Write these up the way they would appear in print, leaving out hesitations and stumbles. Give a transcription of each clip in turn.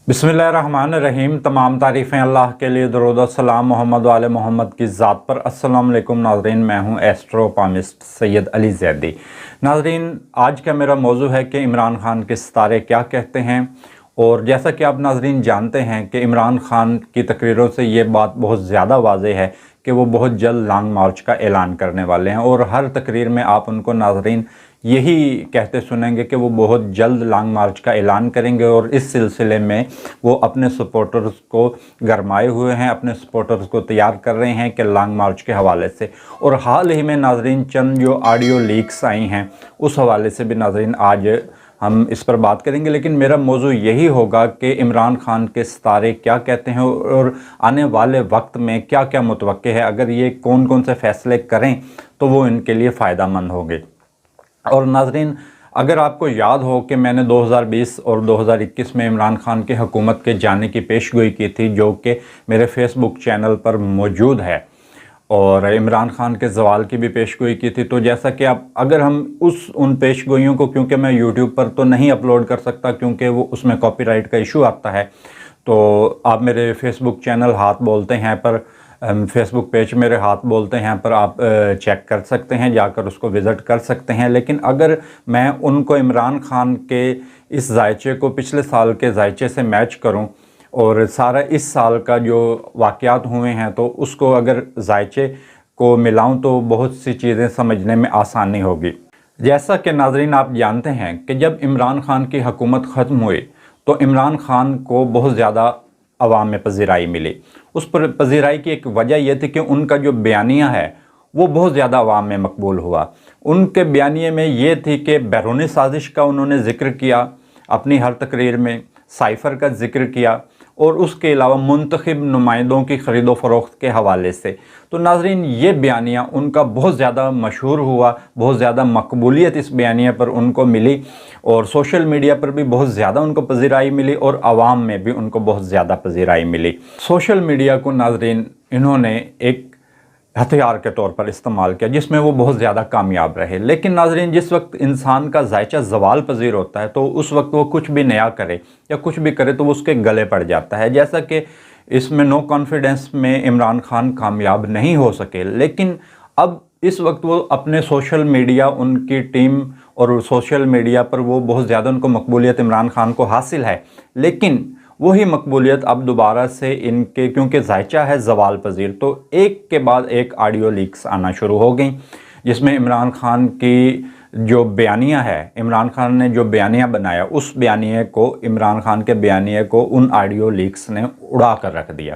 बिस्मिल्लाहिर्रहमानिर्रहीम। तमाम तारीफ़ें अल्लाह के लिए, दरूद और सलाम मोहम्मद वाले मोहम्मद की ज़ात पर। अस्सलाम वालेकुम नाज़रीन, मैं हूँ एस्ट्रोपामिस्ट सैयद अली ज़ैदी। नाज़रीन, आज का मेरा मौजू है कि इमरान खान के सितारे क्या कहते हैं। और जैसा कि आप नाज़रीन जानते हैं कि इमरान खान की तकरीरों से ये बात बहुत ज़्यादा वाज़ेह है कि वो बहुत जल्द लॉन्ग मार्च का ऐलान करने वाले हैं। और हर तकरीर में आप उनको नाज़रीन यही कहते सुनेंगे कि वो बहुत जल्द लॉन्ग मार्च का ऐलान करेंगे। और इस सिलसिले में वो अपने सपोर्टर्स को गरमाए हुए हैं, अपने सपोर्टर्स को तैयार कर रहे हैं कि लॉन्ग मार्च के हवाले से। और हाल ही में नाज़रीन चंद जो ऑडियो लीक्स आई हैं उस हवाले से भी नाज़रीन आज हम इस पर बात करेंगे। लेकिन मेरा मौजू यही होगा कि इमरान खान के सितारे क्या कहते हैं और आने वाले वक्त में क्या क्या मुतवक्के है, अगर ये कौन कौन से फ़ैसले करें तो वो इनके लिए फ़ायदा मंद होंगे। और नाज़रीन, अगर आपको याद हो कि मैंने 2020 और 2021 में इमरान खान की हुकूमत के जाने की पेशगोई की थी, जो कि मेरे फेसबुक चैनल पर मौजूद है, और इमरान खान के ज़वाल की भी पेशगोई की थी। तो जैसा कि आप अगर हम उन पेशगोइयों को, क्योंकि मैं यूट्यूब पर तो नहीं अपलोड कर सकता क्योंकि वो उसमें कॉपीराइट का इशू आता है, तो आप मेरे फेसबुक चैनल हाथ बोलते हैं पर फेसबुक पेज मेरे हाथ बोलते हैं पर आप चेक कर सकते हैं, जाकर उसको विज़िट कर सकते हैं। लेकिन अगर मैं उनको इमरान खान के इस जायचे को पिछले साल के जायचे से मैच करूं और सारा इस साल का जो वाक़यात हुए हैं तो उसको अगर जायचे को मिलाऊं तो बहुत सी चीज़ें समझने में आसानी होगी। जैसा कि नाज़रीन आप जानते हैं कि जब इमरान खान की हुकूमत ख़त्म हुई तो इमरान खान को बहुत ज़्यादा अवाम में पजीराई मिली। उस पर पजीराई की एक वजह यह थी कि उनका जो बयानिया है वो बहुत ज़्यादा अवाम में मकबूल हुआ। उनके बयानिए में ये थी कि बैरूनी साजिश का उन्होंने ज़िक्र किया अपनी हर तकरीर में, साइफ़र का ज़िक्र किया, और उसके अलावा मुंतखब नुमाइंदों की ख़रीदो फ़रोख्त के हवाले से। तो नाज़रीन, ये बयानिया उनका बहुत ज़्यादा मशहूर हुआ, बहुत ज़्यादा मकबूलियत इस बयानिया पर उनको मिली, और सोशल मीडिया पर भी बहुत ज़्यादा उनको पजीराई मिली और आवाम में भी उनको बहुत ज़्यादा पजीराई मिली। सोशल मीडिया को नाज़रीन इन्होंने एक हथियार के तौर पर इस्तेमाल किया जिसमें वो बहुत ज़्यादा कामयाब रहे। लेकिन नाज़रीन, जिस वक्त इंसान का जायचा ज़वाल पजीर होता है तो उस वक्त वो कुछ भी नया करे या कुछ भी करे तो वो उसके गले पड़ जाता है। जैसा कि इसमें नो कॉन्फिडेंस में इमरान खान कामयाब नहीं हो सके, लेकिन अब इस वक्त वो अपने सोशल मीडिया, उनकी टीम और सोशल मीडिया पर वो बहुत ज़्यादा उनको मकबूलियत इमरान खान को हासिल है। लेकिन वही मकबूलियत अब दोबारा से इनके, क्योंकि जायचा है ज़वाल पजीर, तो एक के बाद एक ऑडियो लीक्स आना शुरू हो गई जिसमें इमरान खान की जो बयानिया है, इमरान खान ने जो बयानिया बनाया उस बयानिए को, इमरान खान के बयानिए को उन ऑडियो लीक्स ने उड़ा कर रख दिया।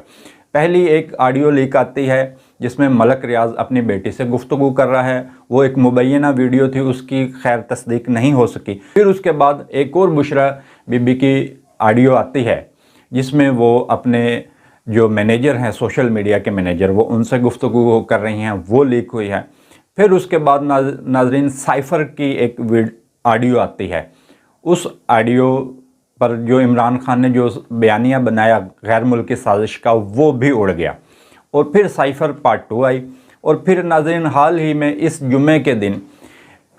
पहली एक ऑडियो लीक आती है जिसमें मलक रियाज अपनी बेटी से गुफ्तगू कर रहा है। वो एक मुबैना वीडियो थी, उसकी खैर तस्दीक नहीं हो सकी। फिर उसके बाद एक और बुशरा बीबी की ऑडियो आती है जिसमें वो अपने जो मैनेजर हैं, सोशल मीडिया के मैनेजर, वो उनसे गुफ्तगू कर रही हैं, वो लीक हुई है। फिर उसके बाद नाज़रीन साइफ़र की एक ऑडियो आती है। उस ऑडियो पर जो इमरान खान ने जो बयानिया बनाया गैर मुल्की साजिश का, वो भी उड़ गया। और फिर साइफ़र पार्ट 2 आई। और फिर नाज़रीन हाल ही में इस जुम्मे के दिन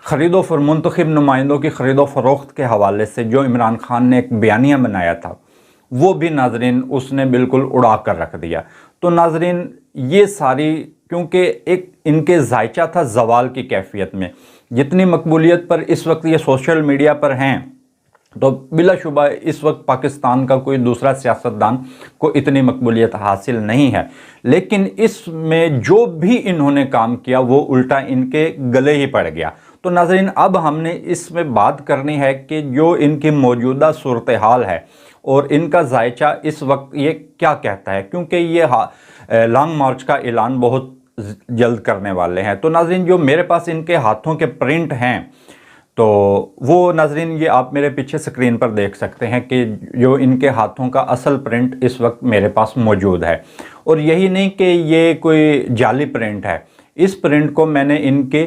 ख़रीदो मुंतखब नुमाइंदों की ख़रीदो फ़रोख्त के हवाले से जो इमरान खान ने एक बयानिया बनाया था वो भी नाज़रीन उसने बिल्कुल उड़ा कर रख दिया। तो नाज़रीन ये सारी, क्योंकि एक इनके जायचा था ज़वाल की कैफियत में, जितनी मकबूलियत पर इस वक्त ये सोशल मीडिया पर हैं तो बिलाशुबा इस वक्त पाकिस्तान का कोई दूसरा सियासतदान को इतनी मकबूलियत हासिल नहीं है। लेकिन इसमें जो भी इन्होंने काम किया वो उल्टा इनके गले ही पड़ गया। तो नाज़रीन, अब हमने इसमें बात करनी है कि जो इनकी मौजूदा सूरत हाल है और इनका जायचा इस वक्त ये क्या कहता है, क्योंकि ये लॉन्ग मार्च का ऐलान बहुत जल्द करने वाले हैं। तो नाज़रीन, जो मेरे पास इनके हाथों के प्रिंट हैं तो वो नाज़रीन ये आप मेरे पीछे स्क्रीन पर देख सकते हैं कि जो इनके हाथों का असल प्रिंट इस वक्त मेरे पास मौजूद है। और यही नहीं कि ये कोई जाली प्रिंट है, इस प्रिंट को मैंने इनके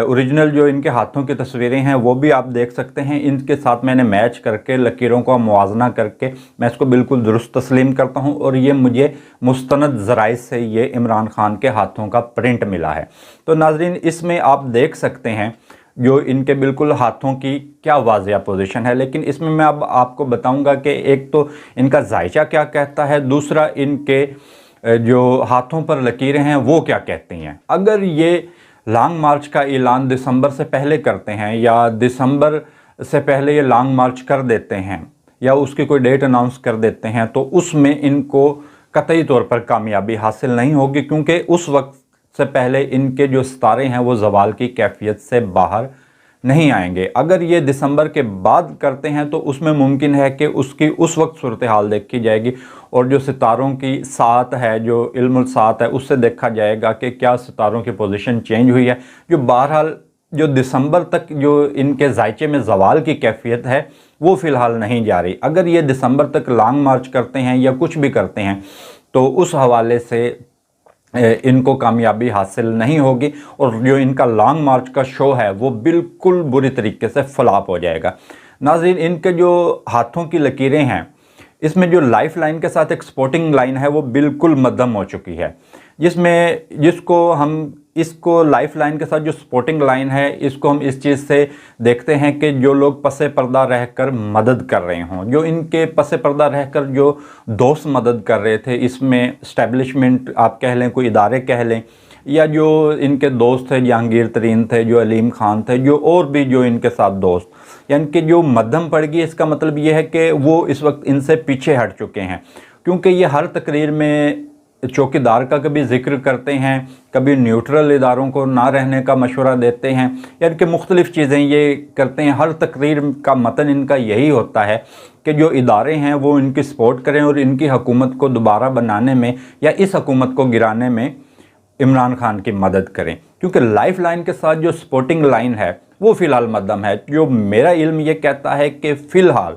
ओरिजिनल जो इनके हाथों की तस्वीरें हैं वो भी आप देख सकते हैं, इनके साथ मैंने मैच करके लकीरों का मुआवजना करके मैं इसको बिल्कुल दुरुस्त तस्लीम करता हूं। और ये मुझे मुस्तनद ज़राए से ये इमरान खान के हाथों का प्रिंट मिला है। तो नाज़रीन, इसमें आप देख सकते हैं جو ان کے بالکل ہاتھوں کی کیا واضح پوزیشن ہے، لیکن اس میں میں اب آپ کو بتاؤں گا کہ ایک تو ان کا ذائچہ کیا کہتا ہے، دوسرا ان کے جو ہاتھوں پر لکیریں ہیں وہ کیا کہتی ہیں۔ اگر یہ لانگ مارچ کا اعلان دسمبر سے پہلے کرتے ہیں یا دسمبر سے پہلے یہ لانگ مارچ کر دیتے ہیں یا اس کی کوئی ڈیٹ اناؤنس کر دیتے ہیں تو اس میں ان کو قطعی طور پر کامیابی حاصل نہیں ہوگی، کیونکہ اس وقت سے پہلے ان کے جو ستارے ہیں وہ زوال کی کیفیت سے باہر نہیں آئیں گے۔ اگر یہ دسمبر کے بعد کرتے ہیں تو اس میں ممکن ہے کہ اس کی اس وقت صورتحال دیکھی جائے گی، اور جو ستاروں کی ساعت ہے، جو علم الساعت ہے، اس سے دیکھا جائے گا کہ کیا ستاروں کی پوزیشن چینج ہوئی ہے، جو بہرحال جو دسمبر تک جو ان کے ذائچے میں زوال کی کیفیت ہے وہ فی الحال نہیں جا رہی۔ اگر یہ دسمبر تک لانگ مارچ کرتے ہیں یا کچھ بھی کرتے ہیں تو اس حوالے سے ان کو کامیابی حاصل نہیں ہوگی، اور جو ان کا لانگ مارچ کا شو ہے وہ بالکل بری طریقے سے فلاپ ہو جائے گا۔ ناظرین، ان کے جو ہاتھوں کی لکیریں ہیں اس میں جو لائف لائن کے ساتھ ایک سپورٹنگ لائن ہے وہ بالکل مدھم ہو چکی ہے، جس کو لائف لائن کے ساتھ جو سپورٹنگ لائن ہے اس کو ہم اس چیز سے دیکھتے ہیں کہ جو لوگ پس پردہ رہ کر مدد کر رہے ہوں، جو ان کے پس پردہ رہ کر جو دوست مدد کر رہے تھے، اس میں اسٹیبلشمنٹ آپ کہہ لیں، کوئی ادارے کہہ لیں، یا جو ان کے دوست تھے، جہانگیر ترین تھے، جو علیم خان تھے، جو اور بھی جو ان کے ساتھ دوست، یعنی کہ جو مدھم پڑ گئی، اس کا مطلب یہ ہے کہ وہ اس وقت ان سے پیچھے ہٹ چکے ہیں، کیونکہ یہ ہر تقریر میں چوکیدار کا کبھی ذکر کرتے ہیں، کبھی نیوٹرل اداروں کو نہ رہنے کا مشورہ دیتے ہیں، یعنی کہ مختلف چیزیں یہ کرتے ہیں۔ ہر تقریر کا متن ان کا یہی ہوتا ہے کہ جو ادارے ہیں وہ ان کی سپورٹ کریں اور ان کی حکومت کو دوبارہ بنانے میں یا اس حکومت کو گرانے میں عمران خان کی مدد کریں، کیونکہ لائف لائن کے ساتھ جو سپورٹنگ لائن ہے وہ فی الحال مدھم ہے۔ جو میرا علم یہ کہتا ہے کہ فی الحال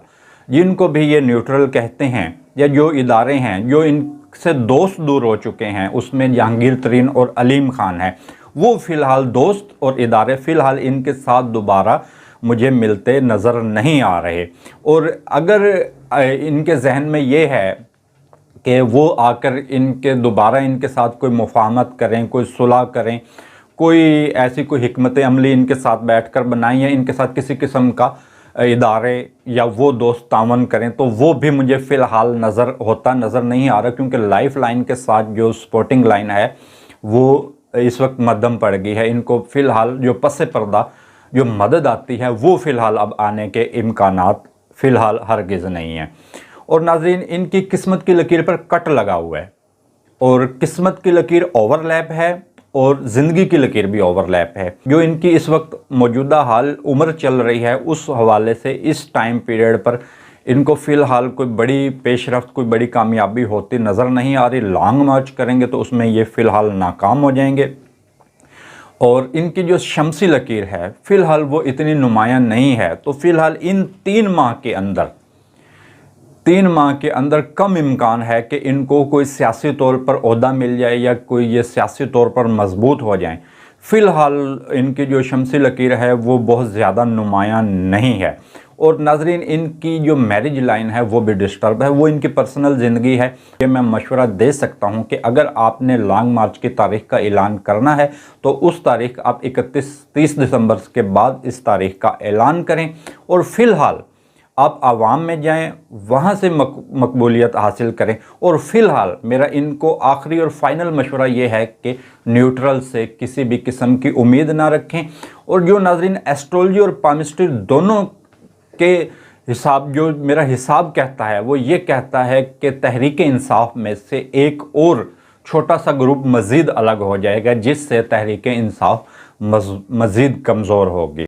جن کو بھی یہ نیوٹرل کہتے ہیں یا جو ادارے ہیں جو ان سے دوست دور ہو چکے ہیں، اس میں جہانگیر ترین اور علیم خان ہیں، وہ فی الحال دوست اور ادارے فی الحال ان کے ساتھ دوبارہ مجھے ملتے نظر نہیں آ رہے۔ اور اگر ان کے ذہن میں یہ ہے کہ وہ آ کر دوبارہ ان کے ساتھ کوئی مفاہمت کریں، کوئی صلح کریں، کوئی ایسی کوئی حکمت عملی ان کے ساتھ بیٹھ کر بنائیں یا ان کے ساتھ کسی قسم کا ادارے یا وہ دوست تعاون کریں، تو وہ بھی مجھے فی الحال نظر نہیں آ رہا، کیونکہ لائف لائن کے ساتھ جو سپورٹنگ لائن ہے وہ اس وقت مدھم پڑ گئی ہے۔ ان کو فی الحال جو پس پردہ جو مدد آتی ہے وہ فی الحال اب آنے کے امکانات فی الحال ہرگز نہیں ہیں۔ اور ناظرین، ان کی قسمت کی لکیر پر کٹ لگا ہوا ہے، اور قسمت کی لکیر اوور لیپ ہے اور زندگی کی لکیر بھی اوور لیپ ہے۔ جو ان کی اس وقت موجودہ حال عمر چل رہی ہے اس حوالے سے اس ٹائم پیریڈ پر ان کو فی الحال کوئی بڑی پیش رفت، کوئی بڑی کامیابی ہوتی نظر نہیں آ رہی۔ لانگ مارچ کریں گے تو اس میں یہ فی الحال ناکام ہو جائیں گے، اور ان کی جو شمسی لکیر ہے فی الحال وہ اتنی نمایاں نہیں ہے۔ تو فی الحال ان 3 ماہ کے اندر کم امکان ہے کہ ان کو کوئی سیاسی طور پر عہدہ مل جائے یا کوئی یہ سیاسی طور پر مضبوط ہو جائیں۔ فی الحال ان کی جو شمسی لکیر ہے وہ بہت زیادہ نمایاں نہیں ہے۔ اور ناظرین، ان کی جو میرج لائن ہے وہ بھی ڈسٹرب ہے، وہ ان کی پرسنل زندگی ہے۔ یہ میں مشورہ دے سکتا ہوں کہ اگر آپ نے لانگ مارچ کی تاریخ کا اعلان کرنا ہے تو اس تاریخ آپ 31-30 دسمبر کے بعد اس تاریخ کا اعلان کریں، اور فی الحال آپ عوام میں جائیں، وہاں سے مقبولیت حاصل کریں۔ اور فی الحال میرا ان کو آخری اور فائنل مشورہ یہ ہے کہ نیوٹرل سے کسی بھی قسم کی امید نہ رکھیں۔ اور جو ناظرین ایسٹرولوجی اور پالمسٹری دونوں کے حساب، جو میرا حساب کہتا ہے وہ یہ کہتا ہے کہ تحریک انصاف میں سے ایک اور چھوٹا سا گروپ مزید الگ ہو جائے گا، جس سے تحریک انصاف مزید کمزور ہوگی۔